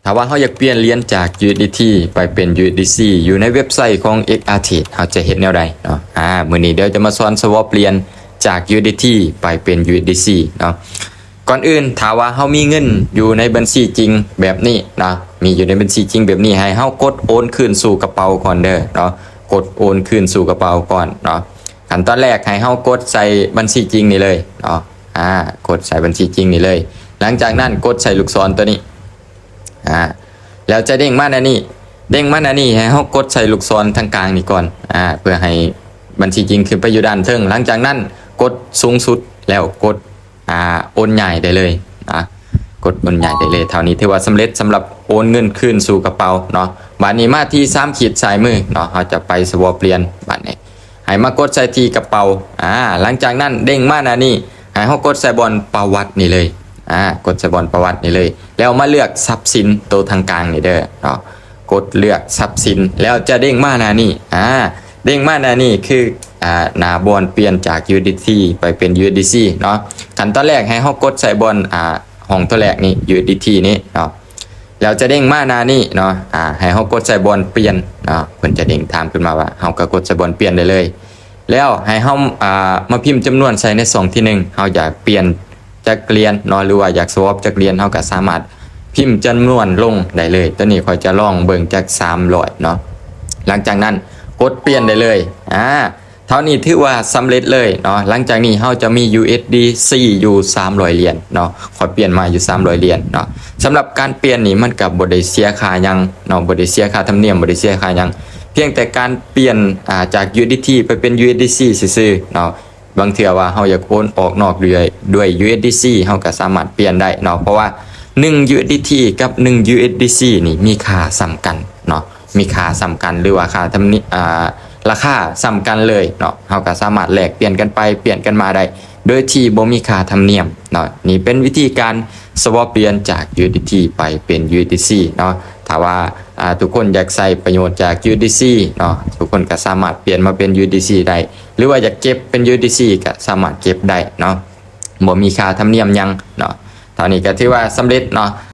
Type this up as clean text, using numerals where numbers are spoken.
ถ้าว่าเขาอยากเปลี่ยนเหรียญจาก USDT ไปเป็น USDC อยู่ในเว็บไซต์ของ XRTrade เขาจะเห็นแนวใดเนาะมื้อนี้เดี๋ยวจะมาสอน swap เหรียญจาก USDT ไปเป็น USDC เนาะก่อนอื่นถ้าว่าเขามีเงินอยู่ในบัญชีจริงแบบนี้นะมีอยู่ในบัญชีจริงแบบนี้ให้เขากดโอนคืนสู่กระเป๋าก่อนเด้อเนาะกดโอนคืนสู่กระเป๋าก่อนเนาะขั้นตอนแรกให้เขากดใส่บัญชีจริงนี่เลยเนาะกดใส่บัญชีจริงนี่เลยหลังจากนั้นกดใส่ลูกศรตัวนี้แล้วจะเด้งมาหน้านี้ให้เขากดใส่ลูกศรทางกลางนี่ก่อนเพื่อให้บัญชีจริงขึ้นไปอยู่ด้านเทิงหลังจากนั้นกดสูงสุดแล้วกดโอนใหญ่ได้เลยกดโอนใหญ่ได้เลยเท่านี้ถือว่าสำเร็จสำหรับโอนเงินคืนสู่กระเป๋าเนาะบัดนี้มาที่3ขีดซ้ายมือเนาะเราจะไปสวอปเปลี่ยนบัดนี้ให้มากดใส่ที่กระเป๋าหลังจากนั้นเด้งมาหน้านี้ให้เขากดใส่บอลประวัตินี่เลยกดใส่บอลประวัตินี่เลยแล้วมาเลือกทรัพย์สินตัวทางกลางนี่เด้อเนาะกดเลือกทรัพย์สินแล้วจะเด้งมาหน้านี้เด้งมาหน้านี้คือหน้าบอลเปลี่ยนจาก USDT ไปเป็น USDC เนาะขั้นตอนแรกให้เขากดใส่บอลห้องตัวแรกนี่ USDT นี่เนาะแล้วจะเด้งมาหน้านี้เนาะให้เขากดใส่บอลเปลี่ยนเนาะเพิ่นจะเด้งถามขึ้นมาว่าเขาก็กดใส่บอลเปลี่ยนได้เลยแล้วให้เขามาพิมพ์จำนวนใส่ใน2ที่1เขาอยากเปลี่ยนจากเหรียญเนาะหรือว่าอยากสวอปจากเหรียญเขาก็สามารถพิมพ์จำนวนลงได้เลยตัวนี้ค่อยจะลองเบิ่งจาก300เนาะหลังจากนั้นกดเปลี่ยนได้เลยเท่านี้ถือว่าสำเร็จเลยเนาะหลังจากนี้เราจะมี USDC อยู่300เหรียญเนาะขอเปลี่ยนมาอยู่300เหรียญเนาะสำหรับการเปลี่ยนนี่มันกับบ่ได้เสียค่าหยังเนาะบ่ได้เสียค่าธรรมเนียมบ่ได้เสียค่าหยังเพียงแต่การเปลี่ยนจาก USDT ไปเป็น USDC ซื่อๆเนาะบางเทื่อว่าเราอยากโอนออกนอกด้วย USDC เราก็สามารถเปลี่ยนได้เนาะเพราะว่า1 USDT กับ1 USDC นี่มีค่าซ้ำกันเนาะมีค่าซ้ำกันหรือว่าค่าธรรมเนียมราคาซ้ำกันเลยเนาะเราก็สามารถแลกเปลี่ยนกันไปเปลี่ยนกันมาได้โดยที่บ่มีค่าธรรมเนียมเนาะนี่เป็นวิธีการ swap เปลี่ยนจาก USDT ไปเป็น USDC เนาะถ้าว่าทุกคนอยากใช้ประโยชน์จาก USDC เนาะทุกคนก็สามารถเปลี่ยนมาเป็น USDC ได้หรือว่าอยากเก็บเป็น USDC ก็สามารถเก็บได้เนาะบ่มีค่าธรรมเนียมหยังเนาะเท่านี้ก็ถือว่าสำเร็จเนาะ